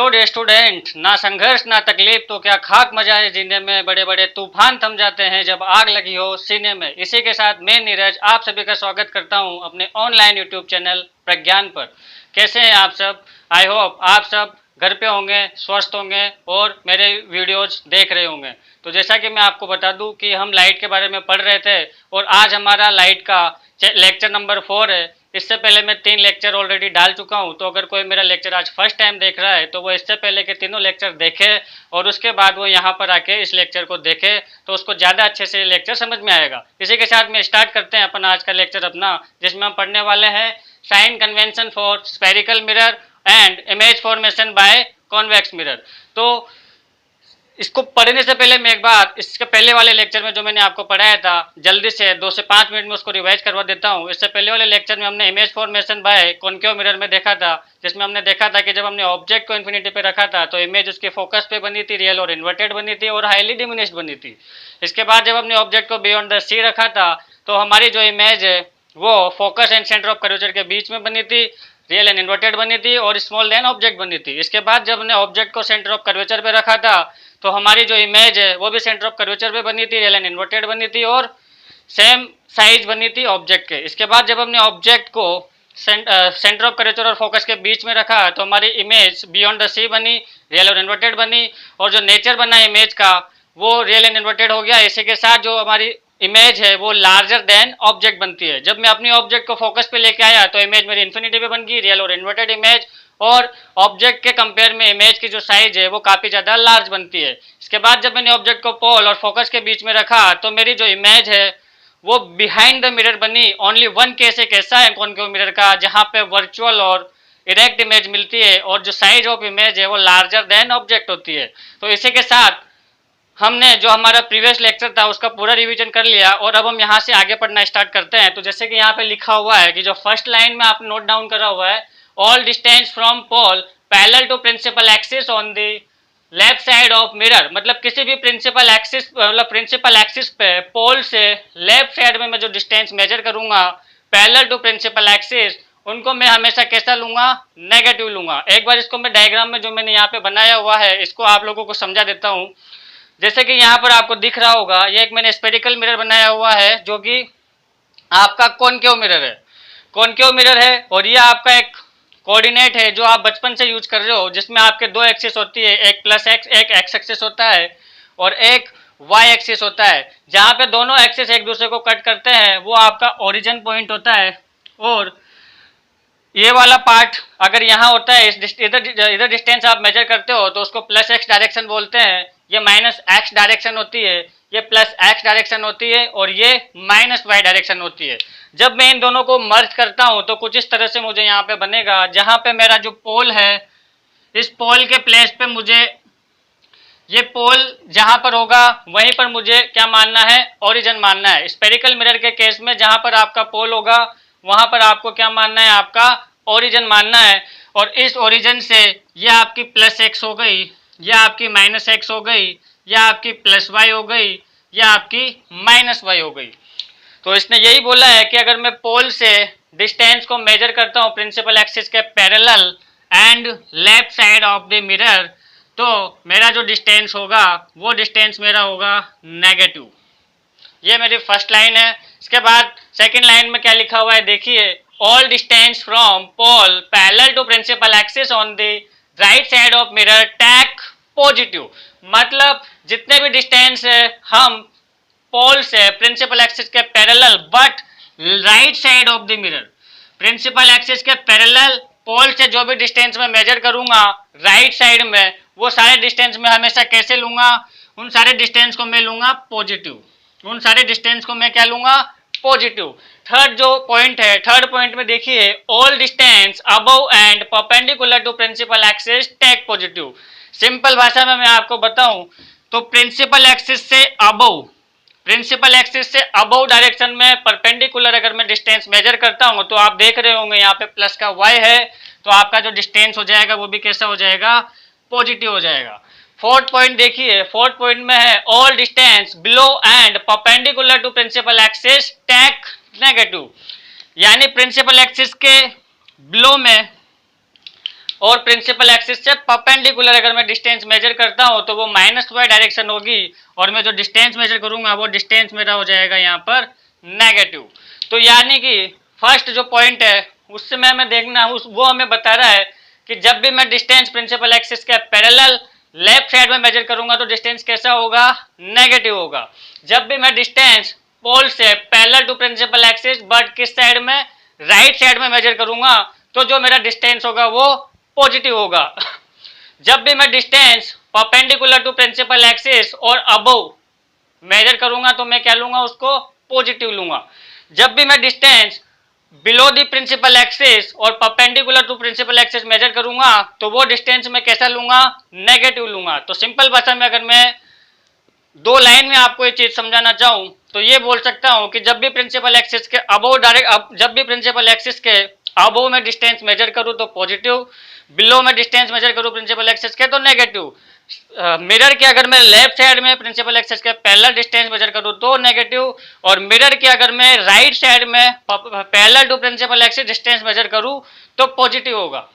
Hello day student, ना संघर्ष ना तकलीफ तो क्या खाक मजा है जीने में, बड़े बड़े तूफान थम जाते हैं जब आग लगी हो सीने में। इसी के साथ मैं नीरज आप सभी का स्वागत करता हूं अपने ऑनलाइन यूट्यूब चैनल प्रज्ञान पर। कैसे हैं आप सब? आई होप आप सब घर पे होंगे, स्वस्थ होंगे और मेरे वीडियोज देख रहे होंगे। तो जैसा कि मैं आपको बता दूं कि हम लाइट के बारे में पढ़ रहे थे और आज हमारा लाइट का लेक्चर नंबर 4 है। इससे पहले मैं 3 लेक्चर ऑलरेडी डाल चुका हूं, तो अगर कोई मेरा लेक्चर आज फर्स्ट टाइम देख रहा है तो वो इससे पहले के तीनों लेक्चर देखे और उसके बाद वो यहाँ पर आके इस लेक्चर को देखे तो उसको ज़्यादा अच्छे से लेक्चर समझ में आएगा। इसी के साथ में स्टार्ट करते हैं अपन आज का लेक्चर अपना, जिसमें हम पढ़ने वाले हैं sign convention for spherical mirror and image formation by convex mirror. तो इसको पढ़ने से पहले मैं एक बार इसके पहले वाले लेक्चर में जो मैंने आपको पढ़ाया था जल्दी से 2 से 5 मिनट में उसको रिवाइज करवा देता हूँ। इससे पहले वाले लेक्चर में हमने image formation bye concave mirror में देखा था, जिसमें हमने देखा था कि जब हमने ऑब्जेक्ट को इन्फिनिटी पे रखा था तो इमेज उसके फोकस पे बनी थी, रियल और इन्वर्टेड बनी थी और हाईली डिमिनिश्ड बनी थी। इसके बाद जब हमने ऑब्जेक्ट को बियॉन्ड द सी रखा था तो हमारी जो इमेज है वो focus and centre of curvature के बीच में बनी थी, रियल एंड इन्वर्टेड बनी थी और स्मॉल देन ऑब्जेक्ट बनी थी। इसके बाद जब हमने ऑब्जेक्ट को सेंटर ऑफ कर्वेचर पे रखा था तो हमारी जो इमेज है वो भी सेंटर ऑफ कर्वेचर पे बनी थी, रियल एंड इन्वर्टेड बनी थी और सेम साइज बनी थी ऑब्जेक्ट के। इसके बाद जब हमने ऑब्जेक्ट को सेंटर ऑफ कर्वेचर और फोकस के बीच में रखा तो हमारी इमेज बियॉन्ड द सी बनी, रियल और इन्वर्टेड बनी और जो नेचर बना इमेज का वो रियल एंड इन्वर्टेड हो गया। इसी के साथ जो हमारी इमेज है वो लार्जर देन ऑब्जेक्ट बनती है। जब मैं अपनी ऑब्जेक्ट को फोकस पे लेके आया तो इमेज मेरी इन्फिनिटी पे बन गई, रियल और इन्वर्टेड इमेज, और ऑब्जेक्ट के कंपेयर में इमेज की जो साइज है वो काफ़ी ज़्यादा लार्ज बनती है। इसके बाद जब मैंने ऑब्जेक्ट को पोल और फोकस के बीच में रखा तो मेरी जो इमेज है वो बिहाइंड द मिरर बनी। ओनली वन केस एक ऐसा है कॉन्केव मिरर का जहाँ पे वर्चुअल और इरेक्ट इमेज मिलती है और जो साइज ऑफ इमेज है वो लार्जर देन ऑब्जेक्ट होती है। तो इसी के साथ हमने जो हमारा प्रीवियस लेक्चर था उसका पूरा रिवीजन कर लिया और अब हम यहाँ से आगे पढ़ना स्टार्ट करते हैं। तो जैसे कि यहाँ पे लिखा हुआ है कि जो फर्स्ट लाइन में आपने नोट डाउन करा हुआ है, all distance from pole parallel to principal axis on the left side of mirror, मतलब किसी भी प्रिंसिपल एक्सिस मतलब प्रिंसिपल एक्सिस पे पोल से लेफ्ट साइड में मैं जो डिस्टेंस मेजर करूंगा पैरेलल टू प्रिंसिपल एक्सिस, उनको मैं हमेशा कैसा लूंगा? नेगेटिव लूंगा। एक बार इसको मैं डायग्राम में जो मैंने यहाँ पे बनाया हुआ है इसको आप लोगों को समझा देता हूँ। जैसे कि यहाँ पर आपको दिख रहा होगा ये एक मैंने स्फेरिकल मिरर बनाया हुआ है जो कि आपका कॉनकेव मिरर है। कॉनकेव मिरर है और ये आपका एक कोऑर्डिनेट है जो आप बचपन से यूज कर रहे हो, जिसमें आपके 2 एक्सिस होती है, एक प्लस एक्स एक एक्स एक्सिस होता है और एक वाई एक्सिस होता है। जहाँ पे दोनों एक्सिस एक दूसरे को कट करते हैं वो आपका ओरिजिन पॉइंट होता है और ये वाला पार्ट अगर यहाँ होता है इधर डिस्टेंस आप मेजर करते हो तो उसको प्लस एक्स डायरेक्शन बोलते हैं, ये माइनस एक्स डायरेक्शन होती है, ये प्लस एक्स डायरेक्शन होती है और ये माइनस वाई डायरेक्शन होती है। जब मैं इन दोनों को मर्ज करता हूँ तो कुछ इस तरह से मुझे यहाँ पे बनेगा, जहाँ पे मेरा जो पोल है इस पोल के प्लेस पे मुझे ये पोल जहाँ पर होगा वहीं पर मुझे क्या मानना है? ओरिजिन मानना है। स्फेरिकल मिरर के केस में जहाँ पर आपका पोल होगा वहाँ पर आपको क्या मानना है? आपका ओरिजिन मानना है। और इस ओरिजिन से ये आपकी प्लस एक्स हो गई, यह आपकी माइनस एक्स हो गई, यह आपकी प्लस वाई हो गई, यह आपकी माइनस वाई हो गई। तो इसने यही बोला है कि अगर मैं पोल से डिस्टेंस को मेजर करता हूँ प्रिंसिपल एक्सिस के parallel and left side of the mirror तो मेरा जो डिस्टेंस होगा वो डिस्टेंस मेरा होगा नेगेटिव। ये मेरी फर्स्ट लाइन है। इसके बाद सेकंड लाइन में क्या लिखा हुआ है देखिए, all distance from pole parallel to principal axis on the right side of mirror take positive. मतलब जितने भी डिस्टेंस है हम पोल से प्रिंसिपल एक्सिस के parallel but right side of the mirror, principal axis के पैरेलल पोल से जो भी डिस्टेंस मैं मेजर करूंगा राइट साइड में वो सारे डिस्टेंस में हमेशा कैसे लूंगा? उन सारे डिस्टेंस को मैं लूंगा पॉजिटिव। उन सारे डिस्टेंस को मैं क्या लूंगा? पॉजिटिव। थर्ड जो पॉइंट है, थर्ड पॉइंट में देखिए, all distance above and perpendicular to principal axis take positive. Simple भाषा में मैं आपको बताऊं तो प्रिंसिपल एक्सिस से अबव, प्रिंसिपल एक्सिस से अबव डायरेक्शन में परपेंडिकुलर अगर मैं डिस्टेंस मेजर करता हूं तो आप देख रहे होंगे यहाँ पे प्लस का y है तो आपका जो डिस्टेंस हो जाएगा वो भी कैसा हो जाएगा? पॉजिटिव हो जाएगा। फोर्थ पॉइंट देखिए, फोर्थ पॉइंट में है all distance below and perpendicular to principal axis take negative. यानी प्रिंसिपल एक्सिस के बिलो में और प्रिंसिपल एक्सिस से परपेंडिकुलर अगर मैं डिस्टेंस मेजर करता हूं तो वो -y डायरेक्शन होगी, और मैं जो डिस्टेंस मेजर करूंगा वो डिस्टेंस मेरा हो जाएगा यहाँ पर नेगेटिव। तो यानी कि फर्स्ट जो पॉइंट है उससे मैं देखना वो हमें बता रहा है कि जब भी मैं डिस्टेंस प्रिंसिपल एक्सिस के पैरेलल लेफ्ट साइड में मेजर करूंगा तो डिस्टेंस कैसा होगा, नेगेटिव होगा। जब भी मैं डिस्टेंस पोल से parallel to principal axis but किस साइड में, राइट साइड में मेजर करूंगा तो जो मेरा डिस्टेंस होगा वो पॉजिटिव होगा। जब भी मैं distance perpendicular to principal axis और अबव मेजर करूंगा तो मैं क्या लूंगा, उसको पॉजिटिव लूंगा। जब भी मैं distance below the principal axis और perpendicular to principal axis measure करूंगा तो वो डिस्टेंस मैं कैसा लूंगा, नेगेटिव लूंगा। तो सिंपल भाषा में अगर मैं दो लाइन में आपको ये चीज समझाना चाहूं तो ये बोल सकता हूं कि जब भी प्रिंसिपल एक्सिस के अबव जब भी प्रिंसिपल एक्सिस के अबव में डिस्टेंस मेजर करूं तो पॉजिटिव, बिलो में डिस्टेंस मेजर करूं प्रिंसिपल एक्सिस के तो नेगेटिव। मिरर के अगर मैं लेफ्ट साइड में प्रिंसिपल एक्सिस के पैरेलल डिस्टेंस मेजर करूं तो नेगेटिव, और मिरर के अगर मैं राइट साइड में parallel to principal axis distance measure करूं तो पॉजिटिव होगा।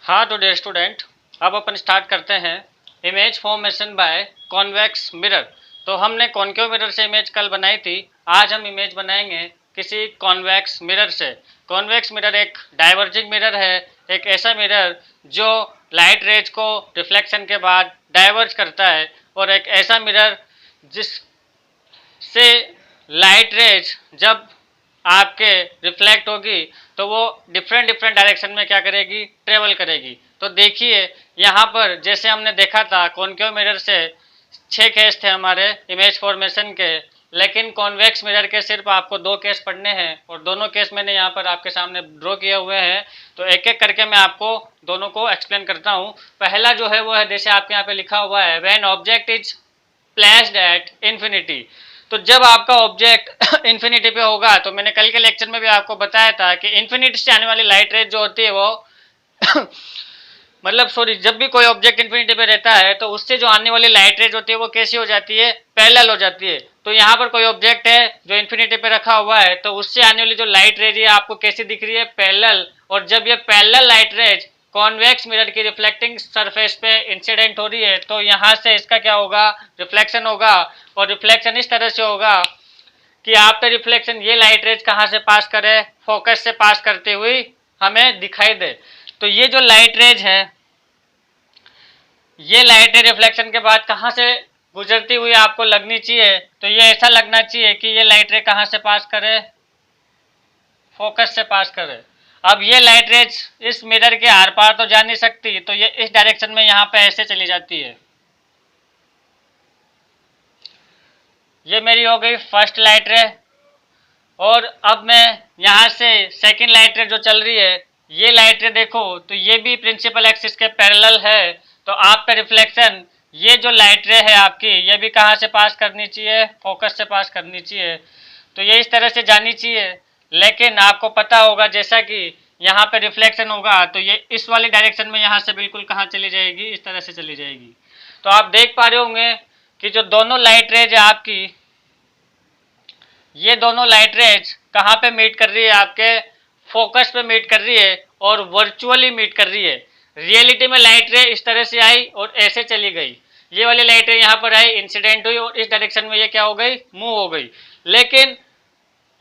हाँ तो डियर स्टूडेंट, अब अपन स्टार्ट करते हैं image formation by convex mirror. तो हमने कॉन्केव मिरर से इमेज कल बनाई थी, आज हम इमेज बनाएंगे किसी कॉन्वेक्स मिरर से। कॉन्वेक्स मिरर एक डाइवर्जिंग मिरर है, एक ऐसा मिरर जो लाइट रेज को रिफ्लेक्शन के बाद डाइवर्ज करता है, और एक ऐसा मिरर जिससे लाइट रेज जब आपके रिफ्लेक्ट होगी तो वो डिफरेंट डिफरेंट डायरेक्शन में क्या करेगी, ट्रेवल करेगी। तो देखिए यहाँ पर जैसे हमने देखा था कॉन्केव मिरर से 6 केस थे हमारे इमेज फॉर्मेशन के, लेकिन कॉन्वेक्स मिरर के सिर्फ आपको 2 केस पढ़ने हैं, और दोनों केस मैंने यहाँ पर आपके सामने ड्रॉ किए हुए हैं। तो एक एक करके मैं आपको दोनों को एक्सप्लेन करता हूँ। पहला जो है वो है जैसे आपके यहाँ पे लिखा हुआ है, when object is placed at infinity. तो जब आपका ऑब्जेक्ट इन्फिनिटी पे होगा, तो मैंने कल के लेक्चर में भी आपको बताया था कि इन्फिनिटी से आने वाली लाइट रेज जो होती है वो मतलब सॉरी, जब भी कोई ऑब्जेक्ट इन्फिनिटी पे रहता है तो उससे जो आने वाली लाइट रेज होती है वो कैसी हो जाती है, पैरेलल हो जाती है। तो यहाँ पर कोई ऑब्जेक्ट है जो इन्फिनिटी पे रखा हुआ है तो उससे आने वाली जो लाइट रेज है आपको कैसी दिख रही है, पैरेलल। और जब ये parallel light rays convex mirror की रिफ्लेक्टिंग सरफेस पे इंसिडेंट हो रही है तो यहाँ से इसका क्या होगा, रिफ्लेक्शन होगा। और रिफ्लेक्शन इस तरह से होगा कि आफ्टर रिफ्लेक्शन ये लाइट रेज कहाँ से पास करे, फोकस से पास करते हुए हमें दिखाई दे। तो ये जो लाइट रेज है, ये लाइट रेज रिफ्लेक्शन के बाद कहाँ से गुजरती हुई आपको लगनी चाहिए, तो ये ऐसा लगना चाहिए कि ये लाइट रे कहाँ से पास करे, फोकस से पास करे। अब ये लाइट रेज इस मिरर के आर पार तो जा नहीं सकती, तो ये इस डायरेक्शन में यहाँ पे ऐसे चली जाती है। ये मेरी हो गई फर्स्ट लाइट रे, और अब मैं यहाँ से सेकंड लाइट रे जो चल रही है, ये लाइट रे देखो तो ये भी प्रिंसिपल एक्सिस के पैरेलल है। तो आप पे रिफ्लेक्शन ये जो लाइट रे है आपकी, ये भी कहाँ से पास करनी चाहिए, फोकस से पास करनी चाहिए। तो ये इस तरह से जानी चाहिए, लेकिन आपको पता होगा जैसा कि यहाँ पे रिफ्लेक्शन होगा तो ये इस वाली डायरेक्शन में यहाँ से बिल्कुल कहाँ चली जाएगी, इस तरह से चली जाएगी। तो आप देख पा रहे होंगे कि जो दोनों लाइट रेज है आपकी, ये दोनों लाइट रेज कहाँ पे मीट कर रही है, आपके फोकस पे मीट कर रही है और वर्चुअली मीट कर रही है। रियलिटी में लाइट रे इस तरह से आई और ऐसे चली गई, ये वाली लाइट रे यहाँ पर आई, इंसिडेंट हुई और इस डायरेक्शन में ये क्या हो गई, मूव हो गई। लेकिन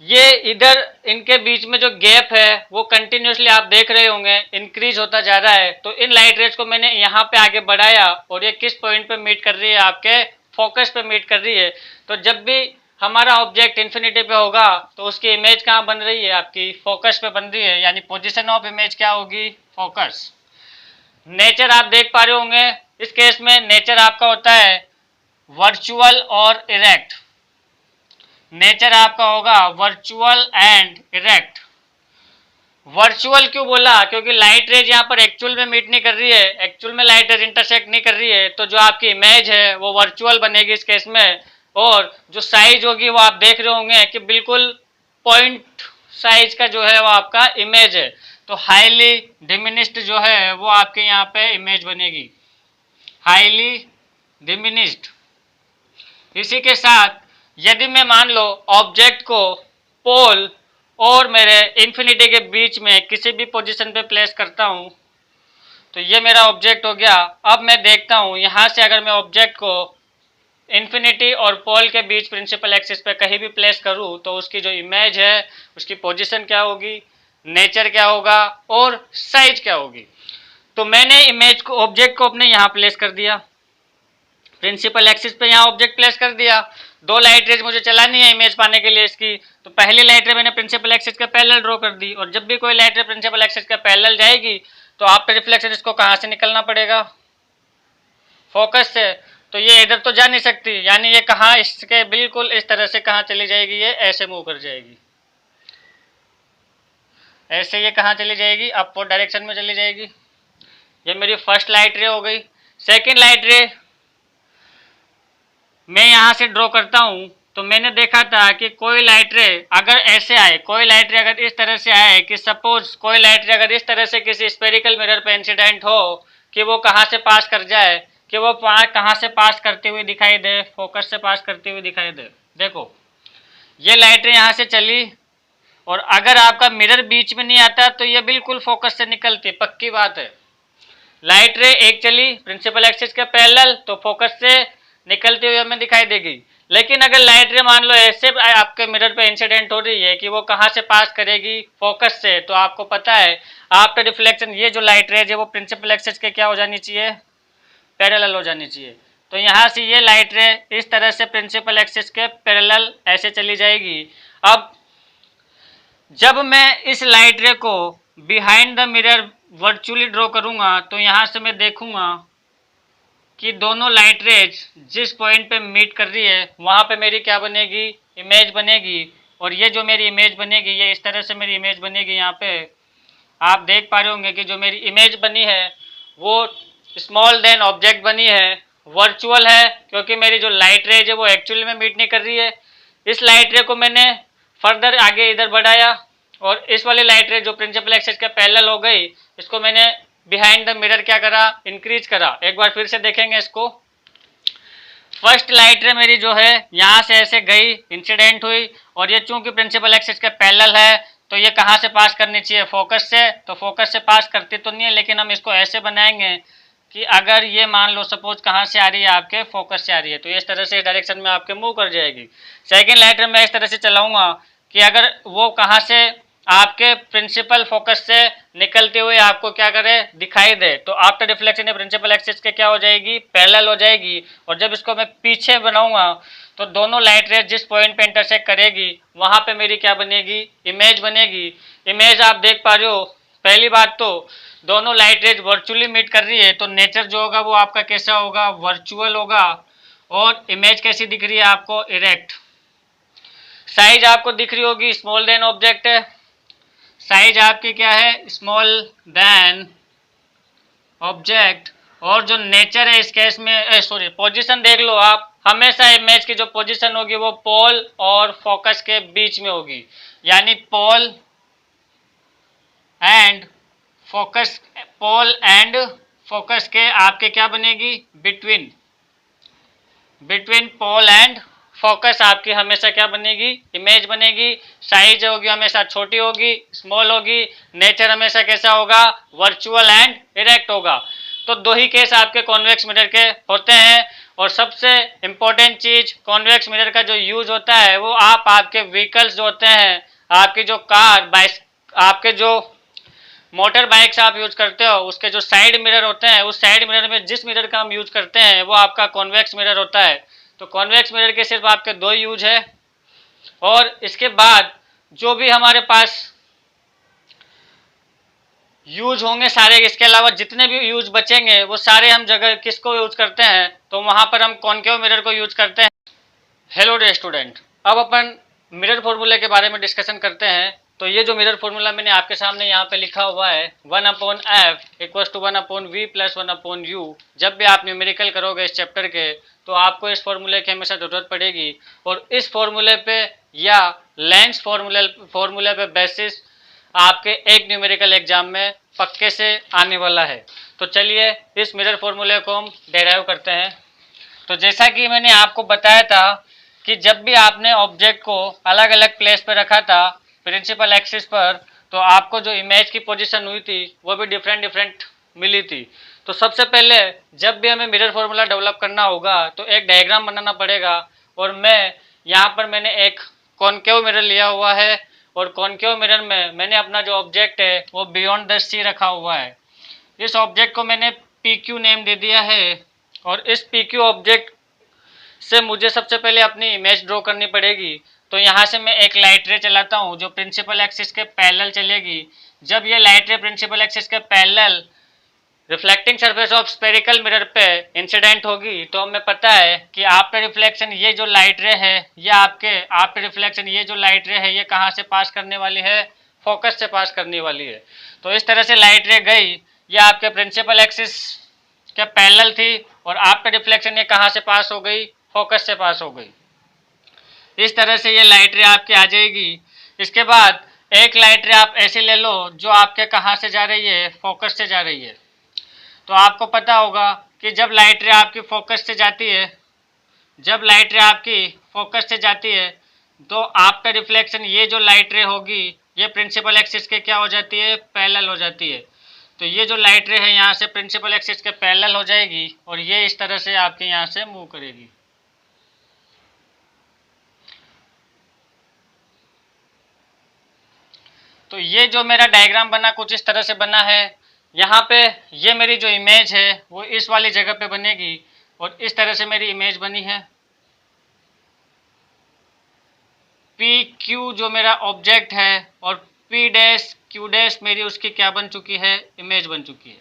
ये इधर इनके बीच में जो गैप है वो कंटिन्यूसली आप देख रहे होंगे इंक्रीज होता जा रहा है। तो इन लाइट रेज को मैंने यहाँ पे आगे बढ़ाया और ये किस पॉइंट पे मीट कर रही है, आपके फोकस पे मीट कर रही है। तो जब भी हमारा ऑब्जेक्ट इन्फिनिटी पे होगा तो उसकी इमेज कहाँ बन रही है, आपकी फोकस पे बन रही है, यानी पोजीशन ऑफ इमेज क्या होगी, फोकस। नेचर आप देख पा रहे होंगे, इस केस में नेचर आपका होता है वर्चुअल और इरेक्ट। नेचर आपका होगा वर्चुअल एंड इरेक्ट। वर्चुअल क्यों बोला, क्योंकि लाइट रेज यहाँ पर एक्चुअल में मीट नहीं कर रही है, एक्चुअल में लाइट रेज इंटरसेक्ट नहीं कर रही है, तो जो आपकी इमेज है वो वर्चुअल बनेगी इस केस में। और जो साइज होगी वो आप देख रहे होंगे कि बिल्कुल पॉइंट साइज का जो है वो आपका इमेज है। तो हाईली डिमिनिस्ड जो है वो आपके यहाँ पे इमेज बनेगी, हाईली डिमिनिस्ड। इसी के साथ यदि मैं मान लो ऑब्जेक्ट को पोल और मेरे इन्फिनिटी के बीच में किसी भी पोजीशन पे प्लेस करता हूँ तो ये मेरा ऑब्जेक्ट हो गया। अब मैं देखता हूँ यहाँ से अगर मैं ऑब्जेक्ट को इन्फिनिटी और पोल के बीच प्रिंसिपल एक्सिस पे कहीं भी प्लेस करूँ तो उसकी जो इमेज है उसकी पोजीशन क्या होगी, नेचर क्या होगा और साइज क्या होगी। तो मैंने इमेज को, ऑब्जेक्ट को अपने यहाँ प्लेस कर दिया, प्रिंसिपल एक्सिस पे यहाँ ऑब्जेक्ट प्लेस कर दिया। दो लाइट रेज मुझे चलानी है इमेज पाने के लिए इसकी, तो पहली लाइट रे मैंने प्रिंसिपल एक्सिस के पैरेलल ड्रॉ कर दी, और जब भी कोई लाइट रे प्रिंसिपल एक्सिस के पैरेलल जाएगी तो आफ्टर रिफ्लेक्शन इसको कहाँ से निकलना पड़ेगा, फोकस से। तो ये इधर तो जा नहीं सकती, यानी ये कहाँ, इसके बिल्कुल इस तरह से कहाँ चली जाएगी, ये ऐसे मूव कर जाएगी, ऐसे ये कहाँ चली जाएगी, अपवर्ड डायरेक्शन में चली जाएगी। ये मेरी फर्स्ट लाइट रे हो गई। सेकेंड लाइट रे मैं यहाँ से ड्रॉ करता हूँ, तो मैंने देखा था कि कोई लाइट रे अगर ऐसे आए, कोई लाइट रे अगर इस तरह से आए कि सपोज कोई लाइट रे अगर इस तरह से किसी स्पेरिकल मिरर पे इंसिडेंट हो कि वो कहाँ से पास कर जाए, कि वो कहाँ से पास करते हुए दिखाई दे, फोकस से पास करते हुए दिखाई दे। देखो ये लाइट रे यहाँ से चली, और अगर आपका मिरर बीच में नहीं आता तो ये बिल्कुल फोकस से निकलती, पक्की बात है। लाइट रे एक चली प्रिंसिपल एक्सिस के पैरेलल तो फोकस से निकलती हुई हमें दिखाई देगी। लेकिन अगर लाइट रे मान लो ऐसे आपके मिरर पे इंसिडेंट हो रही है कि वो कहाँ से पास करेगी, फोकस से, तो आपको पता है आफ्टर रिफ्लेक्शन ये जो लाइट रेज है वो प्रिंसिपल एक्सिस के क्या हो जानी चाहिए, पैरेलल हो जानी चाहिए। तो यहाँ से ये लाइट रे इस तरह से प्रिंसिपल एक्सिस के पैरेलल ऐसे चली जाएगी। अब जब मैं इस लाइट रे को behind the mirror virtually draw करूंगा तो यहाँ से मैं देखूंगा कि दोनों लाइट रेज जिस पॉइंट पे मीट कर रही है वहाँ पे मेरी क्या बनेगी, इमेज बनेगी। और ये जो मेरी इमेज बनेगी ये इस तरह से मेरी इमेज बनेगी। यहाँ पे आप देख पा रहे होंगे कि जो मेरी इमेज बनी है वो स्मॉल देन ऑब्जेक्ट बनी है, वर्चुअल है, क्योंकि मेरी जो लाइट रेज है वो एक्चुअली में मीट नहीं कर रही है। इस लाइट रे को मैंने फर्दर आगे इधर बढ़ाया, और इस वाली लाइट रे जो प्रिंसिपल एक्सिस के पैरेलल हो गई इसको मैंने बिहाइंड द मिरर क्या करा, इंक्रीज करा। एक बार फिर से देखेंगे इसको। फर्स्ट लाइट रे मेरी जो है यहाँ से ऐसे गई, इंसिडेंट हुई, और ये चूंकि प्रिंसिपल एक्सिस के पैरेलल है तो ये कहाँ से पास करनी चाहिए, फोकस से। तो फोकस से पास करती तो नहीं है, लेकिन हम इसको ऐसे बनाएंगे कि अगर ये मान लो सपोज कहाँ से आ रही है, आपके फोकस से आ रही है, तो इस तरह से डायरेक्शन में आपके मूव कर जाएगी। सेकेंड लाइट रे मैं इस तरह से चलाऊंगा कि अगर वो कहाँ से आपके प्रिंसिपल फोकस से निकलते हुए आपको क्या करे, दिखाई दे, तो आफ्टर रिफ्लेक्शन प्रिंसिपल एक्सिस के क्या हो जाएगी, पैरेलल हो जाएगी। और जब इसको मैं पीछे बनाऊंगा तो दोनों लाइट रेज जिस पॉइंट पे इंटरसेक्ट करेगी वहां पे मेरी क्या बनेगी, इमेज बनेगी। इमेज आप देख पा रहे हो, पहली बात तो दोनों लाइट रेज वर्चुअली मीट कर रही है तो नेचर जो होगा वो आपका कैसा होगा, वर्चुअल होगा। और इमेज कैसी दिख रही है आपको, इरेक्ट। साइज आपको दिख रही होगी स्मॉल देन ऑब्जेक्ट है, साइज आपकी क्या है, स्मॉल देन ऑब्जेक्ट। और जो नेचर है इस केस में, सॉरी पोजीशन देख लो आप, हमेशा इमेज की जो पोजीशन होगी वो पोल और फोकस के बीच में होगी, यानी pole and focus, pole and focus के आपके क्या बनेगी, between, between pole and focus आपकी हमेशा क्या बनेगी, इमेज बनेगी। साइज होगी हमेशा छोटी होगी, स्मॉल होगी। नेचर हमेशा कैसा होगा, वर्चुअल एंड इरेक्ट होगा। तो दो ही केस आपके कॉन्वेक्स मिरर के होते हैं। और सबसे इम्पोर्टेंट चीज कॉन्वेक्स मिरर का जो यूज होता है वो आपके व्हीकल्स जो होते हैं, आपकी जो कार बाइक, आपके जो मोटर बाइक्स आप यूज करते हो उसके जो साइड मिरर होते हैं, उस साइड मिरर में जिस मिरर का हम यूज करते हैं वो आपका कॉन्वेक्स मिरर होता है। तो कॉन्वेक्स मिरर के सिर्फ आपके दो यूज है। और इसके बाद जो भी हमारे पास यूज होंगे सारे, इसके अलावा जितने भी यूज बचेंगे वो सारे हम जगह किसको यूज करते हैं, तो वहां पर हम कॉनकेव मिरर को यूज करते हैं। हेलो डे स्टूडेंट, अब अपन मिरर फॉर्मूले के बारे में डिस्कशन करते हैं। तो ये जो मिरर फॉर्मूला मैंने आपके सामने यहाँ पे लिखा हुआ है 1/f equals to 1/v plus 1/u। जब भी आप न्यूमेरिकल करोगे इस चैप्टर के तो आपको इस फॉर्मूले की हमेशा ज़रूरत पड़ेगी। और इस फॉर्मूले पे या लेंस फॉर्मूले पे बेसिस आपके एक न्यूमेरिकल एग्जाम में पक्के से आने वाला है। तो चलिए इस मिरर फॉर्मूले को हम डेराइव करते हैं। तो जैसा कि मैंने आपको बताया था कि जब भी आपने ऑब्जेक्ट को अलग अलग प्लेस पे रखा था प्रिंसिपल एक्सिस पर, तो आपको जो इमेज की पोजीशन हुई थी वो भी डिफरेंट डिफरेंट मिली थी। तो सबसे पहले जब भी हमें मिरर फॉर्मूला डेवलप करना होगा तो एक डायग्राम बनाना पड़ेगा, और मैं यहाँ पर मैंने एक कॉनकेव मिरर लिया हुआ है, और कॉनकेव मिरर में मैंने अपना जो ऑब्जेक्ट है वो बियॉन्ड द सी रखा हुआ है। इस ऑब्जेक्ट को मैंने पी क्यू नेम दे दिया है, और इस पी क्यू ऑब्जेक्ट से मुझे सबसे पहले अपनी इमेज ड्रॉ करनी पड़ेगी। तो यहाँ से मैं एक लाइट रे चलाता हूँ जो प्रिंसिपल एक्सिस के पैरेलल चलेगी। जब ये लाइट रे प्रिंसिपल एक्सिस के parallel reflecting surface of spherical mirror पे इंसिडेंट होगी, तो हमें पता है कि आपका रिफ्लेक्शन ये जो लाइट रे है, ये आपके रिफ्लेक्शन ये जो लाइट रे है ये कहाँ से पास करने वाली है, फोकस से पास करने वाली है। तो इस तरह से लाइट रे गई, ये आपके प्रिंसिपल एक्सिस के पैरेलल थी, और आपका रिफ्लेक्शन ये कहाँ से पास हो गई, फोकस से पास हो गई। इस तरह से ये लाइट रे आपकी आ जाएगी। इसके बाद एक लाइट रे आप ऐसे ले लो जो आपके कहाँ से जा रही है, फोकस से जा रही है। तो आपको पता होगा कि जब लाइट रे आपकी फोकस से जाती है, जब लाइट रे आपकी फोकस से जाती है, तो आपका रिफ्लेक्शन ये जो लाइट रे होगी ये प्रिंसिपल एक्सिस के क्या हो जाती है, पैरेलल हो जाती है। तो ये जो लाइट रे है यहाँ से प्रिंसिपल एक्सिस के पैरेलल हो जाएगी, और ये इस तरह से आपके यहाँ से मूव करेगी। तो ये जो मेरा डायग्राम बना कुछ इस तरह से बना है। यहाँ पे ये मेरी जो इमेज है वो इस वाली जगह पे बनेगी, और इस तरह से मेरी इमेज बनी है। पी क्यू जो मेरा ऑब्जेक्ट है, और पी डैश क्यू डैश मेरी उसकी क्या बन चुकी है, इमेज बन चुकी है।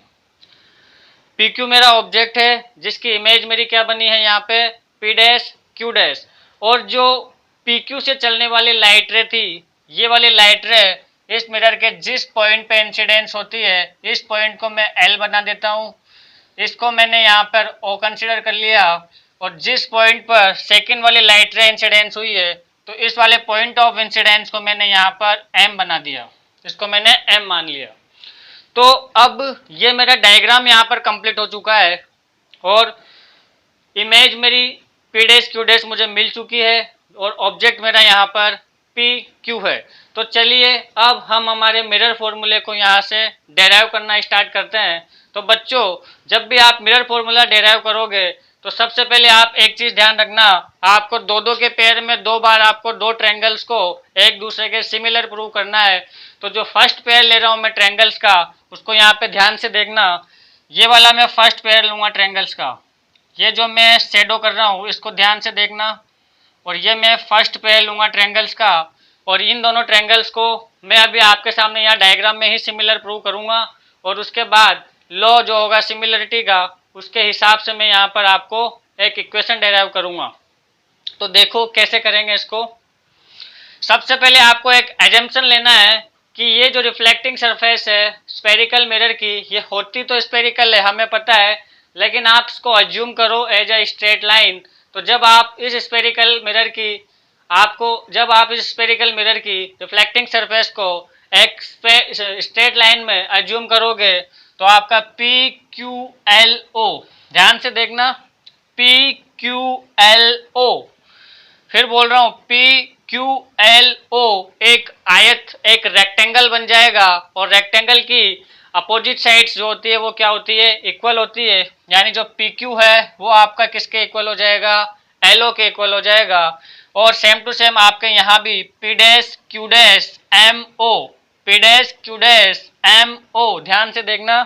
पी क्यू मेरा ऑब्जेक्ट है जिसकी इमेज मेरी क्या बनी है यहाँ पे, पी डैश क्यू डैश। और जो पी क्यू से चलने वाली लाइट रे थी, ये वाली लाइट रे इस मिरर के जिस पॉइंट पे इंसिडेंस होती है, इस पॉइंट को मैं एल बना देता हूँ। इसको मैंने यहाँ पर ओ कंसिडर कर लिया, और जिस पॉइंट पर सेकंड वाली लाइट रे इंसिडेंस हुई है, तो इस वाले पॉइंट ऑफ इंसिडेंस को मैंने यहाँ पर एम बना दिया, इसको मैंने एम मान लिया। तो अब ये मेरा डायग्राम यहाँ पर कंप्लीट हो चुका है, और इमेज मेरी पी डैश क्यू डैश मुझे मिल चुकी है, और ऑब्जेक्ट मेरा यहाँ पर पी क्यू है। तो चलिए अब हम हमारे मिरर फॉर्मूले को यहाँ से डेराइव करना स्टार्ट करते हैं। तो बच्चों, जब भी आप मिरर फॉर्मूला डेराइव करोगे तो सबसे पहले आप एक चीज़ ध्यान रखना, आपको दो दो के पेयर में दो बार आपको दो ट्रायंगल्स को एक दूसरे के सिमिलर प्रूव करना है। तो जो फर्स्ट पेयर ले रहा हूँ मैं ट्रायंगल्स का, उसको यहाँ पे ध्यान से देखना। ये वाला मैं फर्स्ट पेयर लूँगा ट्रायंगल्स का, ये जो मैं शेडो कर रहा हूँ इसको ध्यान से देखना। और ये मैं फर्स्ट पेयर लूँगा ट्रायंगल्स का, और इन दोनों ट्रायंगल्स को मैं अभी आपके सामने यहाँ डायग्राम में ही सिमिलर प्रूव करूँगा, और उसके बाद लॉ जो होगा सिमिलरिटी का, उसके हिसाब से मैं यहाँ पर आपको एक इक्वेशन डेराइव करूँगा। तो देखो कैसे करेंगे इसको। सबसे पहले आपको एक एजम्पशन लेना है कि ये जो रिफ्लेक्टिंग सरफेस है स्पेरिकल मिरर की, ये होती तो स्पेरिकल है हमें पता है, लेकिन आप इसको अज्यूम करो एज अ स्ट्रेट लाइन। तो जब आप इस स्पेरिकल मिरर की जब आप इस स्पेरिकल मिरर की रिफ्लेक्टिंग सरफेस को एक स्ट्रेट लाइन में अज्यूम करोगे, तो आपका पी क्यू एल ओ, ध्यान से देखना, पी क्यू एल ओ, फिर बोल रहा हूँ पी क्यू एल ओ एक आयत, एक रेक्टेंगल बन जाएगा, और रेक्टेंगल की अपोजिट साइड्स जो होती है वो क्या होती है, इक्वल होती है। यानी जो पी क्यू है वो आपका किसके इक्वल हो जाएगा, एल ओ के इक्वल हो जाएगा। और सेम टू सेम आपके यहाँ भी P dash Q dash M O, P dash Q dash M O, ध्यान से देखना,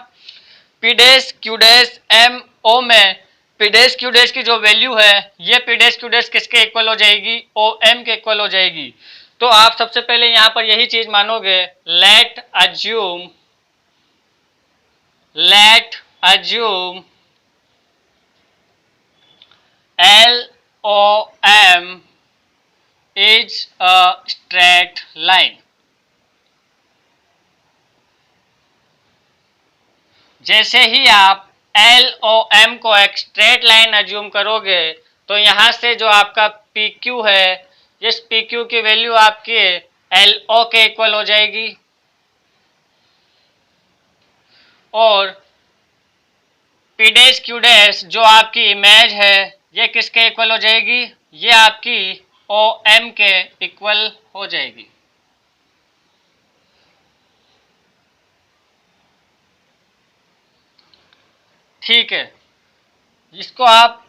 P dash Q dash M O में पी डैश क्यू डैश की जो वैल्यू है ये पी डैश क्यू डैश किसके इक्वल हो जाएगी, ओ एम के इक्वल हो जाएगी। तो आप सबसे पहले यहाँ पर यही चीज मानोगे, let assume L O M is a straight line. जैसे ही आप एल ओ एम को एक स्ट्रेट लाइन अज्यूम करोगे, तो यहाँ से जो आपका पी क्यू है, इस पी क्यू की वैल्यू आपकी एल ओ के इक्वल हो जाएगी, और पी डैश क्यू डैश जो आपकी इमेज है ये किसके इक्वल हो जाएगी, ये आपकी ओ एम के इक्वल हो जाएगी। ठीक है, इसको आप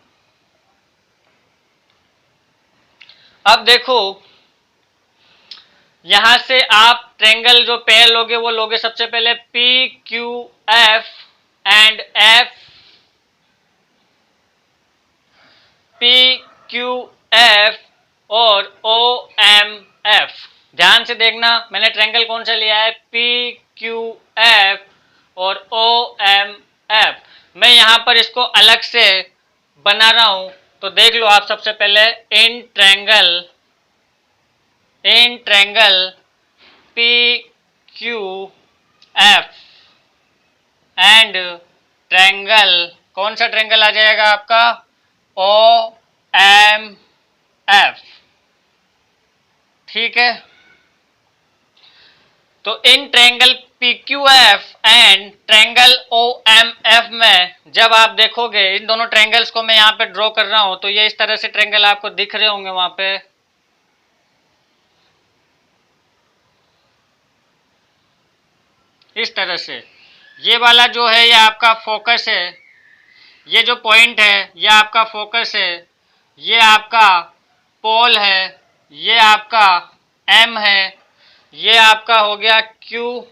अब देखो, यहां से आप ट्रेंगल जो पेयर लोगे वो लोगे सबसे पहले P Q F and F P Q F और ओ एम एफ। ध्यान से देखना, मैंने ट्रेंगल कौन सा लिया है, पी क्यू एफ और ओ एम एफ। मैं यहां पर इसको अलग से बना रहा हूं, तो देख लो आप सबसे पहले इन triangle P Q F and triangle, कौन सा ट्रेंगल आ जाएगा आपका, ओ एम एफ। ठीक है, तो in triangle P Q F and triangle O M F में जब आप देखोगे, इन दोनों ट्रेंगल्स को मैं यहां पे ड्रॉ कर रहा हूं, तो ये इस तरह से ट्रेंगल आपको दिख रहे होंगे वहां पे। इस तरह से ये वाला जो है ये आपका फोकस है, ये जो पॉइंट है ये आपका फोकस है, ये आपका पोल है, ये आपका एम है, ये आपका हो गया क्यू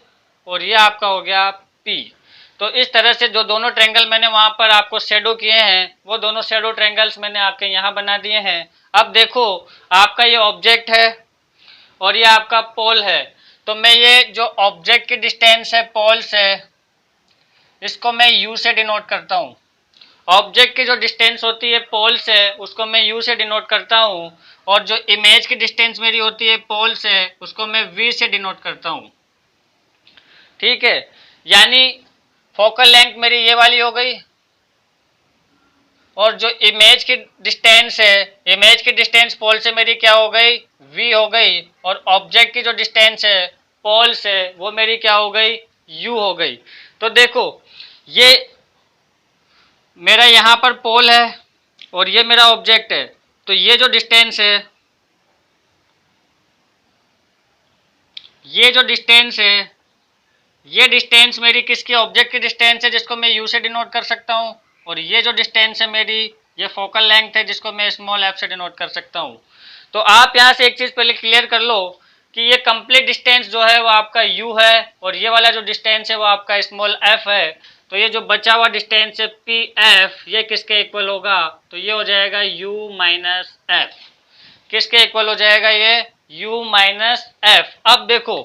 और ये आपका हो गया पी। तो इस तरह से जो दोनों ट्रेंगल मैंने वहां पर आपको शेडो किए हैं, वो दोनों शेडो ट्रेंगल्स मैंने आपके यहाँ बना दिए हैं। अब देखो, आपका ये ऑब्जेक्ट है और ये आपका पोल है, तो मैं ये जो ऑब्जेक्ट की डिस्टेंस है पोल से, इसको मैं यू से डिनोट करता हूँ। ऑब्जेक्ट की जो डिस्टेंस होती है पोल से, उसको मैं यू से डिनोट करता हूँ, और जो इमेज की डिस्टेंस मेरी होती है पोल से, उसको मैं वी से डिनोट करता हूँ। ठीक है, यानी फोकल लेंथ मेरी ये वाली हो गई, और जो इमेज की डिस्टेंस है, इमेज की डिस्टेंस पोल से मेरी क्या हो गई, वी हो गई, और ऑब्जेक्ट की जो डिस्टेंस है पोल से, वो मेरी क्या हो गई, यू हो गई। तो देखो, ये मेरा यहाँ पर पोल है और ये मेरा ऑब्जेक्ट है, तो ये जो डिस्टेंस है, ये जो डिस्टेंस है, ये डिस्टेंस मेरी किसकी, ऑब्जेक्ट की डिस्टेंस है, जिसको मैं यू से डिनोट कर सकता हूँ, और ये जो डिस्टेंस है मेरी, ये फोकल लेंथ है, जिसको मैं स्मॉल एफ से डिनोट कर सकता हूँ। तो आप यहाँ से एक चीज़ पहले क्लियर कर लो कि ये कंप्लीट डिस्टेंस जो है वो आपका यू है, और ये वाला जो डिस्टेंस है वो आपका स्मॉल एफ है। तो ये जो बचा हुआ डिस्टेंस है पी एफ, ये किसके इक्वल होगा, तो ये हो जाएगा यू माइनस एफ। किसके इक्वल हो जाएगा ये, यू माइनस एफ। अब देखो,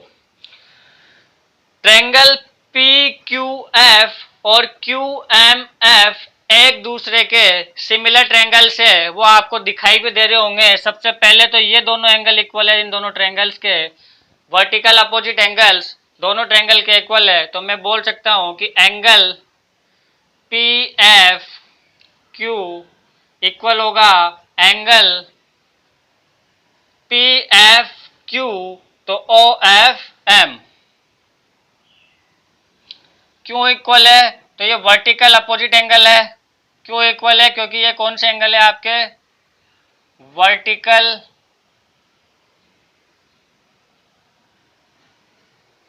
ट्रेंगल पी क्यू एफ और क्यू एम एफ एक दूसरे के सिमिलर ट्रेंगल्स है, वो आपको दिखाई भी दे रहे होंगे। सबसे पहले तो ये दोनों एंगल इक्वल है, इन दोनों ट्रेंगल्स के वर्टिकल अपोजिट एंगल्स दोनों ट्रेंगल के इक्वल है, तो मैं बोल सकता हूं कि angle P F Q equal होगा एंगल पी एफ क्यू, तो ओ एफ एम। क्यों इक्वल है, तो ये वर्टिकल अपोजिट एंगल है। क्यों इक्वल है, क्योंकि ये कौन से एंगल है आपके, वर्टिकल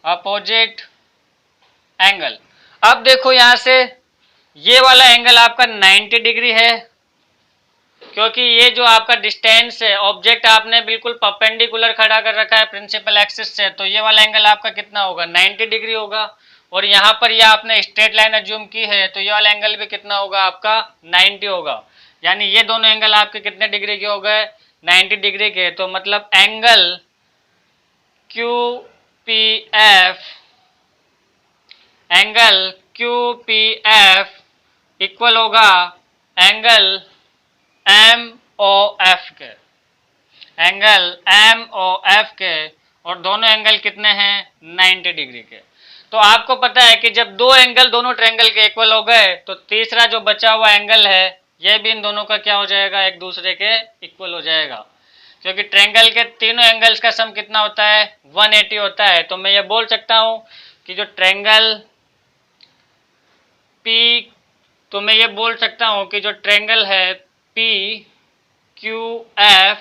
अपोजिट एंगल। अब देखो यहां से ये वाला एंगल आपका 90 डिग्री है, क्योंकि ये जो आपका डिस्टेंस है, ऑब्जेक्ट आपने बिल्कुल परपेंडिकुलर खड़ा कर रखा है प्रिंसिपल एक्सिस से, तो ये वाला एंगल आपका कितना होगा, 90 डिग्री होगा। और यहाँ पर ये आपने स्ट्रेट लाइन अज्यूम की है, तो ये वाला एंगल भी कितना होगा आपका, 90 होगा। यानी ये दोनों एंगल आपके कितने डिग्री के हो गए, 90 डिग्री के। तो मतलब angle Q P F, angle Q P F equal होगा एंगल एम ओ एफ के, एंगल एम ओ एफ के, और दोनों एंगल कितने हैं, 90 डिग्री के। तो आपको पता है कि जब दो एंगल दोनों ट्रायंगल के इक्वल हो गए, तो तीसरा जो बचा हुआ एंगल है, ये भी इन दोनों का क्या हो जाएगा, एक दूसरे के इक्वल हो जाएगा, क्योंकि ट्रायंगल के तीनों एंगल्स का सम कितना होता है, 180 होता है। तो मैं ये बोल सकता हूं कि जो ट्रायंगल पी, तो मैं ये बोल सकता हूं कि जो ट्रायंगल है P Q F,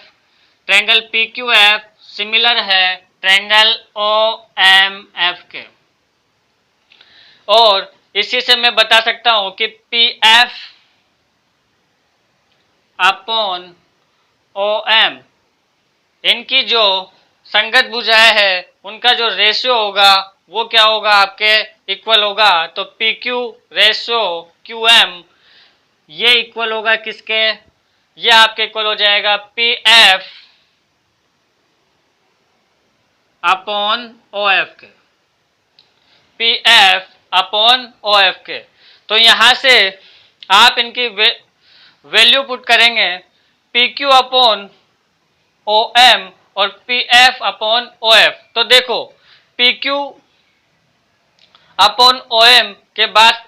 triangle P Q F similar है ट्रायंगल ओ एम एफ के, और इसी से मैं बता सकता हूं कि P F upon O M, इनकी जो संगत भुजाएं है उनका जो रेशियो होगा वो क्या होगा, आपके इक्वल होगा। तो P Q ratio Q M ये इक्वल होगा किसके, ये आपके इक्वल हो जाएगा P F upon O F के, P F upon O F के। तो यहां से आप इनकी वैल्यू पुट करेंगे, P Q upon O M और P F upon O F. तो देखो P Q upon O M के बाद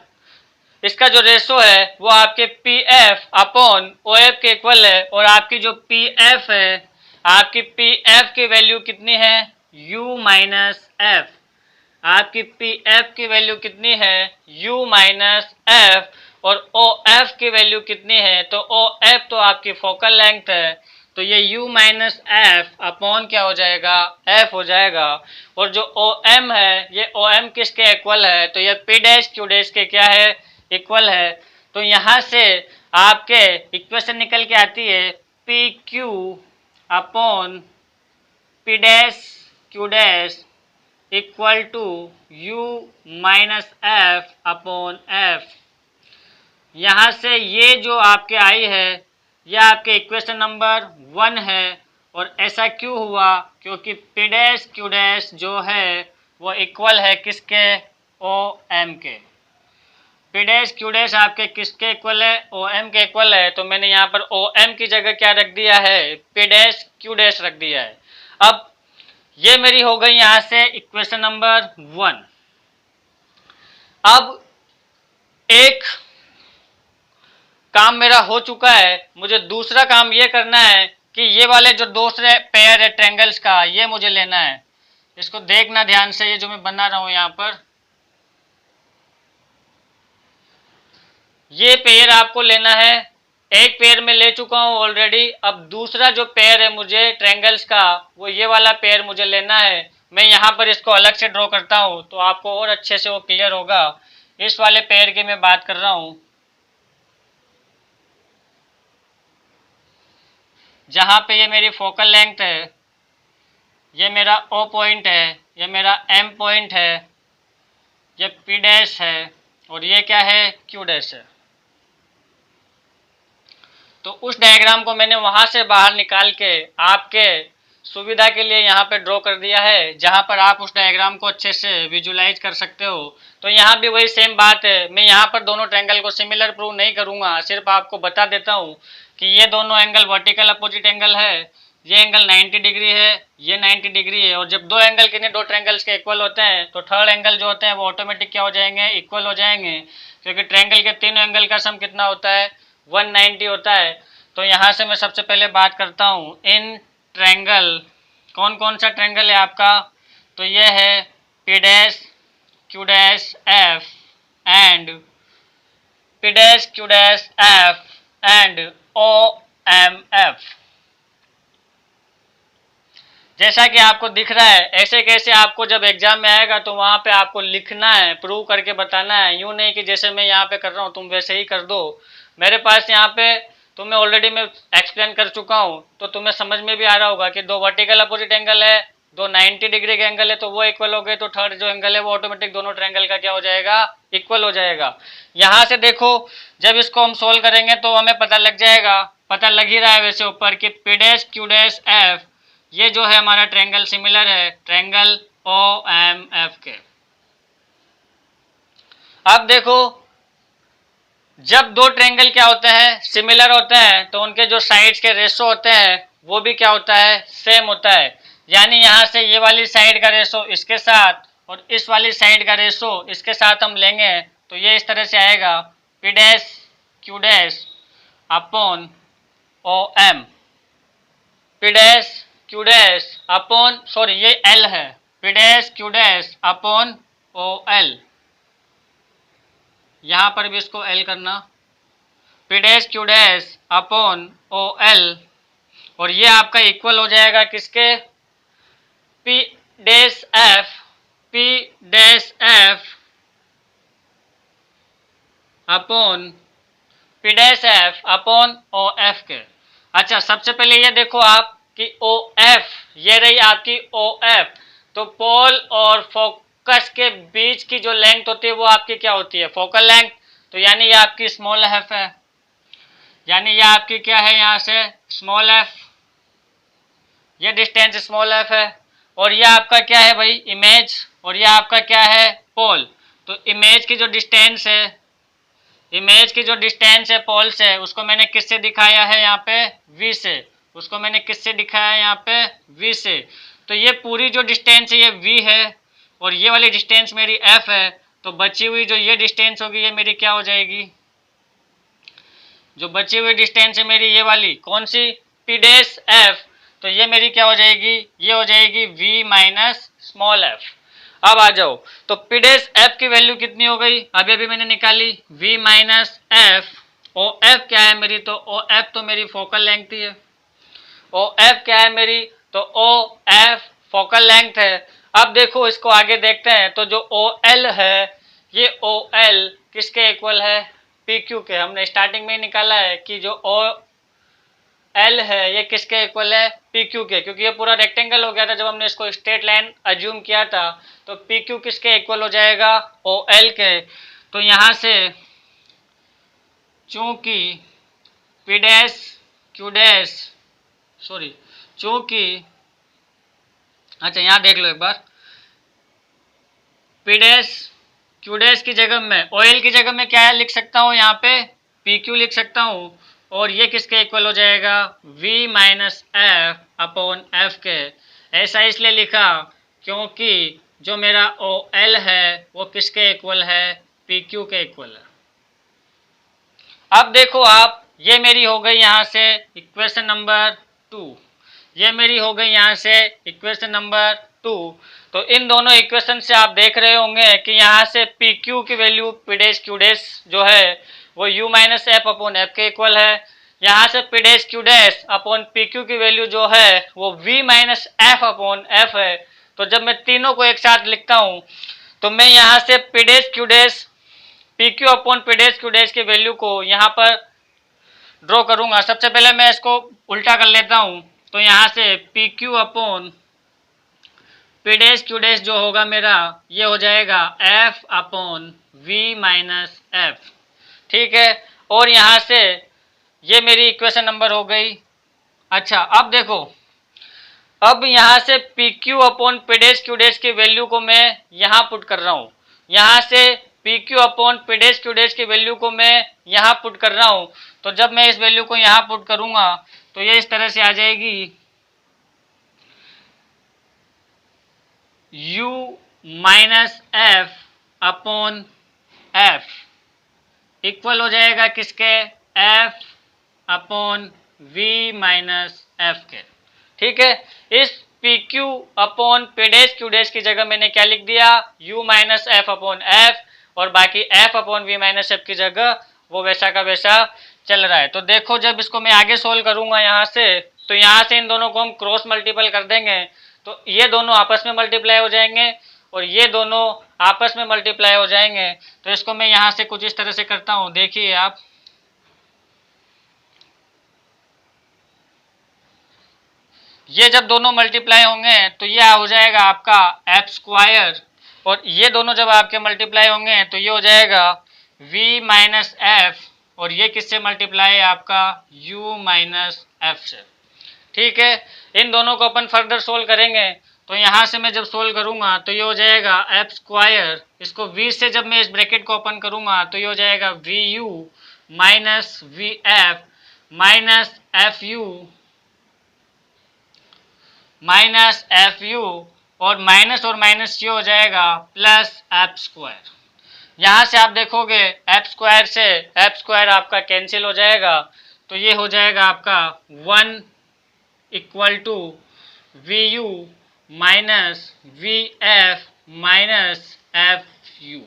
इसका जो रेशो है वो आपके P F upon O F के इक्वल है, और आपकी जो पी एफ है, आपकी पी एफ की वैल्यू कितनी है, u माइनस एफ। आपकी पी एफ की वैल्यू कितनी है, u माइनस एफ, और ओ एफ की वैल्यू कितनी है, तो ओ एफ तो आपकी फोकल लेंथ है, तो ये u माइनस एफ अपॉन क्या हो जाएगा, f हो जाएगा। और जो ओ एम है ये ओ एम किसके इक्वल है, तो ये पी डैश क्यू डैश के क्या है, इक्वल है। तो यहाँ से आपके इक्वेशन निकल के आती है P Q upon P dash Q dash equal to u minus f upon f. यहाँ से ये जो आपके आई है यह आपके इक्वेशन नंबर 1 है। और ऐसा क्यों हुआ, क्योंकि पी डैश क्यू डैश जो है वो इक्वल है किसके, ओ एम के। पी डैश क्यू डैश आपके किसके इक्वल है, ओ एम के इक्वल है। तो मैंने यहाँ पर ओ एम की जगह क्या रख दिया है, पी डैश क्यू डैश रख दिया है। अब ये मेरी हो गई यहाँ से इक्वेशन नंबर 1। अब एक काम मेरा हो चुका है, मुझे दूसरा काम ये करना है कि ये वाले जो दूसरे पेयर है ट्रायंगल्स का ये मुझे लेना है। इसको देखना ध्यान से, ये जो मैं बना रहा हूं यहाँ पर, ये पेयर आपको लेना है। एक पेयर में ले चुका हूं ऑलरेडी, अब दूसरा जो पेयर है मुझे ट्रायंगल्स का वो ये वाला पेयर मुझे लेना है। मैं यहाँ पर इसको अलग से ड्रॉ करता हूँ तो आपको और अच्छे से वो क्लियर होगा। इस वाले पेयर की मैं बात कर रहा हूँ जहाँ पे ये मेरी फोकल लेंथ है, ये मेरा ओ पॉइंट है, ये मेरा एम पॉइंट है, ये पी डैश है, और ये क्या है, क्यू डैश है। तो उस डायग्राम को मैंने वहां से बाहर निकाल के आपके सुविधा के लिए यहाँ पे ड्रॉ कर दिया है, जहाँ पर आप उस डायग्राम को अच्छे से विजुलाइज कर सकते हो। तो यहाँ भी वही सेम बात है, मैं यहाँ पर दोनों ट्रायंगल को सिमिलर प्रूव नहीं करूँगा, सिर्फ आपको बता देता हूँ कि ये दोनों एंगल वर्टिकल अपोजिट एंगल है, ये एंगल 90 डिग्री है, ये 90 डिग्री है। और जब दो एंगल किन्हीं दो ट्रायंगल्स के इक्वल होते हैं तो थर्ड एंगल जो होते हैं वो ऑटोमेटिक क्या हो जाएंगे, इक्वल हो जाएंगे, क्योंकि ट्रायंगल के तीनों एंगल का सम कितना होता है, 190 होता है। तो यहाँ से मैं सबसे पहले बात करता हूँ इन ट्रायंगल, कौन कौन सा ट्रायंगल है आपका, तो ये है P dash Q dash F and P dash Q dash F and O M F. जैसा कि आपको दिख रहा है, ऐसे कैसे आपको जब एग्जाम में आएगा तो वहां पे आपको लिखना है, प्रूव करके बताना है, यूं नहीं कि जैसे मैं यहाँ पे कर रहा हूँ तुम वैसे ही कर दो। मेरे पास यहाँ पे तुम्हें ऑलरेडी मैं एक्सप्लेन कर चुका हूँ, तो तुम्हें समझ में भी आ रहा होगा कि दो वर्टिकल अपोजिट एंगल है, दो 90 डिग्री के एंगल है, तो वो इक्वल हो गए, तो थर्ड जो एंगल है वो ऑटोमेटिक दोनों ट्रायंगल का क्या हो जाएगा, इक्वल हो जाएगा। यहाँ से देखो जब इसको हम सोल्व करेंगे तो हमें पता लग जाएगा, पता लग ही रहा है वैसे ऊपर कि P dash Q dash F ये जो है हमारा ट्रायंगल सिमिलर है ट्रायंगल ओ एम एफ के। अब देखो जब दो ट्रायंगल क्या होते हैं, सिमिलर होते हैं, तो उनके जो साइड्स के रेशो होते हैं वो भी क्या होता है, सेम होता है। यानी यहाँ से ये वाली साइड का रेशो इसके साथ और इस वाली साइड का रेशो इसके साथ हम लेंगे तो ये इस तरह से आएगा, P dash Q dash upon O M, P dash Q dash upon, sorry ये एल है, P dash Q dash upon O L, यहाँ पर भी इसको एल करना, P dash Q dash upon O L, और ये आपका इक्वल हो जाएगा किसके, P dash F, P dash F upon P dash F upon O F के। अच्छा, सबसे पहले ये देखो आप कि ओ एफ, ये रही आपकी ओ एफ, तो पोल और फोकस के बीच की जो लेंथ होती है वो आपकी क्या होती है, फोकल लेंथ। तो यानी ये आपकी स्मॉल एफ है, यानी ये आपकी क्या है, यहाँ से स्मॉल एफ, ये डिस्टेंस स्मॉल एफ है। और ये आपका क्या है भाई, इमेज, और ये आपका क्या है, पोल। तो इमेज की जो डिस्टेंस है, इमेज की जो डिस्टेंस है पोल से, उसको मैंने किससे दिखाया है यहाँ पे, v से। उसको मैंने किससे दिखाया है यहाँ पे, v से। तो ये पूरी जो डिस्टेंस है ये v है, और ये वाली डिस्टेंस मेरी f है। तो बची हुई जो ये डिस्टेंस होगी ये मेरी क्या हो जाएगी, जो बची हुई डिस्टेंस है मेरी ये वाली कौन सी, पी डैश एफ। तो ये मेरी क्या हो जाएगी, ये हो जाएगी v माइनस स्मॉल एफ। अब आ जाओ, तो पी डैश एफ की वैल्यू कितनी हो गई, अभी अभी मैंने निकाली, v minus f. O F क्या है मेरी, तो ओ एफ तो मेरी फोकल लेंथ ही है। ओ एफ क्या है मेरी, तो ओ एफ फोकल लेंथ है। अब देखो इसको आगे देखते हैं, तो जो ओ एल है, ये ओ एल किसके इक्वल है, पी क्यू के। हमने स्टार्टिंग में ही निकाला है कि जो ओ एल है ये किसके इक्वल है, पी क्यू के, क्योंकि ये पूरा रेक्टेंगल हो गया था जब हमने इसको स्ट्रेट लाइन अज्यूम किया था। तो पी क्यू किसके इक्वल हो जाएगा, ओ एल के। तो यहाँ से चूंकि P dash Q dash, sorry, चूंकि, अच्छा यहाँ देख लो एक बार, पी डैश क्यू डैश की जगह में ओ एल की जगह में क्या लिख सकता हूँ, यहाँ पे पी क्यू लिख सकता हूँ। और ये किसके इक्वल हो जाएगा, v minus f upon F के। ऐसा इसलिए लिखा क्योंकि जो मेरा ओ एल है वो किसके इक्वल है, पी क्यू के इक्वल है। अब देखो आप, ये मेरी हो गई यहाँ से इक्वेशन नंबर 2, ये मेरी हो गई यहाँ से इक्वेशन नंबर 2। तो इन दोनों इक्वेशन से आप देख रहे होंगे कि यहाँ से पी क्यू की value P dash Q dash जो है वो u minus f upon F के इक्वल है। यहाँ से P dash Q dash upon P Q की वैल्यू जो है वो v minus f upon F है। तो जब मैं तीनों को एक साथ लिखता हूँ तो मैं यहाँ से P dash Q dash, P Q upon P dash Q dash की वैल्यू को यहाँ पर ड्रॉ करूंगा। सबसे पहले मैं इसको उल्टा कर लेता हूँ, तो यहाँ से P Q upon P dash Q dash जो होगा मेरा ये हो जाएगा f upon v minus f, ठीक है। और यहाँ से ये मेरी इक्वेशन नंबर हो गई। अच्छा अब देखो, अब यहाँ से P Q upon P dash Q dash की वैल्यू को मैं यहाँ पुट कर रहा हूँ, यहाँ से P Q upon P dash Q dash की वैल्यू को मैं यहाँ पुट कर रहा हूँ। तो जब मैं इस वैल्यू को यहाँ पुट करूँगा तो ये इस तरह से आ जाएगी, u minus f upon F equal हो जाएगा किसके, f upon v minus F के, ठीक है। इस P Q upon P dash Q dash की जगह मैंने क्या लिख दिया, u minus f upon F, और बाकी f upon v minus F की जगह वो वैसा का वैसा चल रहा है। तो देखो जब इसको मैं आगे सोल्व करूंगा यहाँ से, तो यहाँ से इन दोनों को हम क्रॉस मल्टीपल कर देंगे, तो ये दोनों आपस में मल्टीप्लाई हो जाएंगे और ये दोनों आपस में मल्टीप्लाई हो जाएंगे। तो इसको मैं यहाँ से कुछ इस तरह से करता हूँ, देखिए आप, ये जब दोनों मल्टीप्लाई होंगे तो ये हो जाएगा आपका एफ स्क्वायर, और ये दोनों जब आपके मल्टीप्लाई होंगे तो ये हो जाएगा v माइनस एफ, और ये किससे मल्टीप्लाई है आपका u माइनस एफ से, ठीक है। इन दोनों को अपन फर्दर सोल्व करेंगे, तो यहाँ से मैं जब सोल्व करूँगा तो ये हो जाएगा एफ स्क्वायर, इसको v से जब मैं इस ब्रैकेट को ओपन करूँगा तो ये हो जाएगा v u minus v f minus f u minus f u, और माइनस ये हो जाएगा प्लस एफ स्क्वायर। यहाँ से आप देखोगे एफ स्क्वायर से एफ स्क्वायर आपका कैंसिल हो जाएगा, तो ये हो जाएगा आपका 1 equal to v u minus v f minus f u.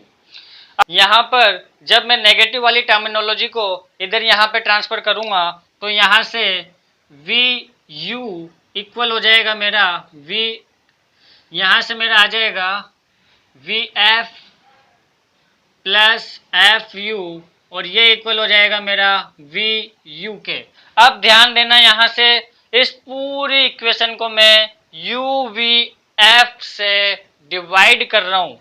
यहाँ पर जब मैं नेगेटिव वाली टर्मिनोलॉजी को इधर यहाँ पे ट्रांसफर करूँगा तो यहाँ से वी यू इक्वल हो जाएगा मेरा वी, यहाँ से मेरा आ जाएगा we f plus f u और ये इक्वल हो जाएगा मेरा वी यू के। अब ध्यान देना, यहाँ से इस पूरी इक्वेशन को मैं यू वी एफ से डिवाइड कर रहा हूँ।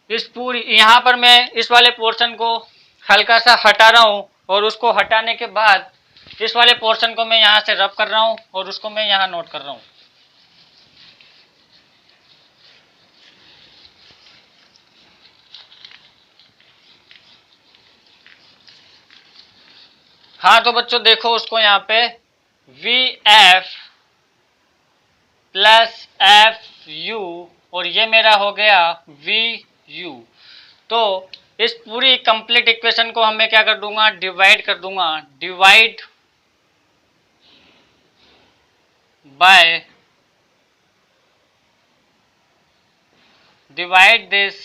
इस पूरी, यहाँ पर मैं इस वाले पोर्शन को हल्का सा हटा रहा हूँ और उसको हटाने के बाद इस वाले पोर्शन को मैं यहाँ से रब कर रहा हूँ और उसको मैं यहाँ नोट कर रहा हूँ। हाँ तो बच्चों देखो उसको यहाँ पे we f plus f u और ये मेरा हो गया वी यू। तो इस पूरी कंप्लीट इक्वेशन को हमें क्या कर दूंगा, डिवाइड कर दूंगा। Divide by, divide this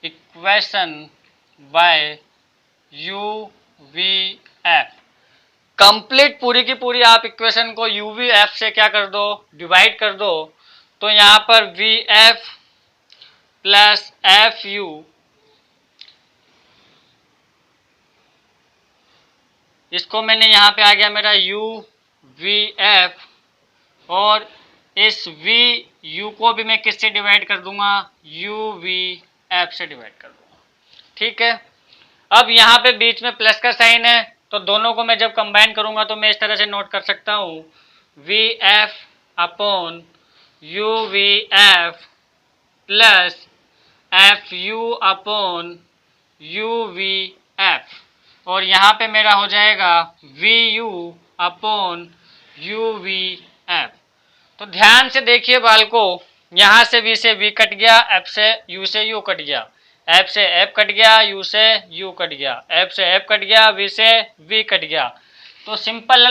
equation by you v F. Complete पूरी की पूरी आप इक्वेशन को यू वी एफ से क्या कर दो, डिवाइड कर दो। तो यहाँ पर we f plus f you, इसको मैंने यहाँ पे आ गया मेरा यू वी एफ और इस वी यू को भी मैं किससे डिवाइड कर दूंगा, यू वी एफ से डिवाइड कर दूंगा। ठीक है, अब यहाँ पे बीच में प्लस का साइन है तो दोनों को मैं जब कंबाइन करूंगा तो मैं इस तरह से नोट कर सकता हूँ, v f upon u v f plus f u upon u v f और यहाँ पे मेरा हो जाएगा v u upon u v f. तो ध्यान से देखिए बालको, यहाँ से वी से वी कट गया, एफ से यू कट गया, एफ से एफ कट गया, यू से यू कट गया, एफ से एफ कट गया, वी से वी कट गया। तो सिंपल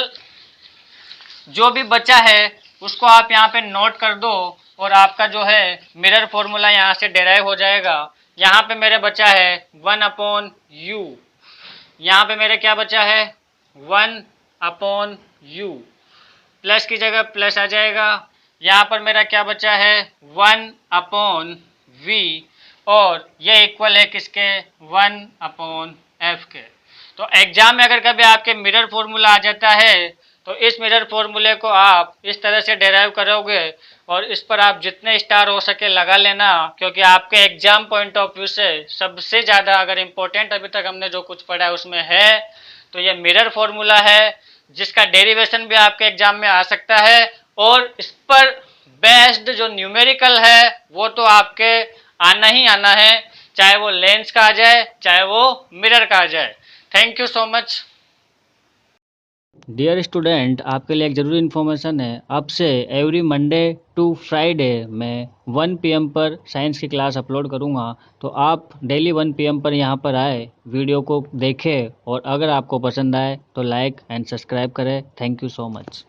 जो भी बचा है उसको आप यहाँ पे नोट कर दो और आपका जो है मिरर फॉर्मूला यहाँ से डेराइव हो जाएगा। यहाँ पे मेरे बचा है 1 अपॉन यू, यहाँ पे मेरे क्या बचा है 1 अपॉन यू, प्लस की जगह प्लस आ जाएगा। यहाँ पर मेरा क्या बचा है 1 अपॉन वी और ये इक्वल है किसके, 1 अपॉन एफ के। तो एग्जाम में अगर कभी आपके मिरर फॉर्मूला आ जाता है तो इस मिरर फॉर्मूले को आप इस तरह से डेराइव करोगे और इस पर आप जितने स्टार हो सके लगा लेना, क्योंकि आपके एग्जाम पॉइंट ऑफ व्यू से सबसे ज़्यादा अगर इम्पोर्टेंट अभी तक हमने जो कुछ पढ़ा है उसमें है तो ये मिरर फॉर्मूला है, जिसका डेरिवेशन भी आपके एग्जाम में आ सकता है और इस पर बेस्ड जो न्यूमेरिकल है वो तो आपके आना ही आना है, चाहे वो लेंस का आ जाए चाहे वो मिरर का आ जाए। Thank you so much. Dear student, आपके लिए एक ज़रूरी इन्फॉर्मेशन है। अब से एवरी मंडे टू फ्राइडे मैं 1 PM पर साइंस की क्लास अपलोड करूंगा, तो आप डेली 1 PM पर यहां पर आए, वीडियो को देखें और अगर आपको पसंद आए तो लाइक एंड सब्सक्राइब करें। Thank you so much.